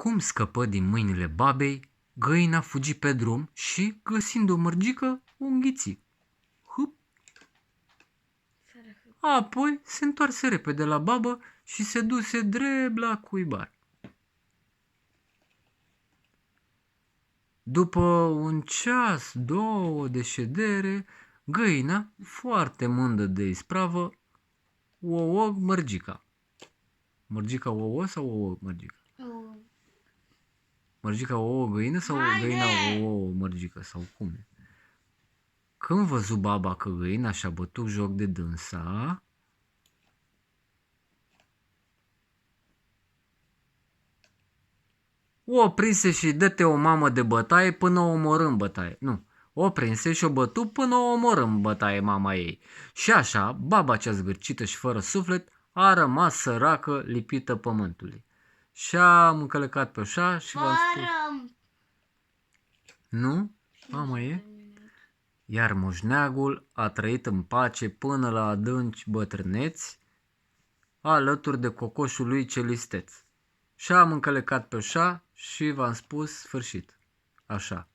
Cum scăpă din mâinile babei, găina fugi pe drum și, găsind o mărgică, o înghiți. Hup! Apoi se întoarse repede la babă și se duse drept la cuibar. După un ceas, două de ședere, găina, foarte mândră de ispravă, ouă mărgica. Mărgica ouă sau ouă mărgica? Mărgica ouă găină sau găina ouă mărgică sau cum e? Când văzu baba că găina și-a bătut joc de dânsa, o prinse și dă-te o mamă de bătaie până o omorâ în bătaie. Nu, o prinse și o bătu până o omorâ în bătaie mama ei. Și așa, baba cea zgârcită și fără suflet a rămas săracă lipită pământului. Și-am încălecat pe oșa și v-am spus... Nu? Mama e? Iar moșneagul a trăit în pace până la adânci bătrâneți, alături de cocoșul lui cel isteț. Și-am încălecat pe oșa și v-am spus sfârșit. Așa.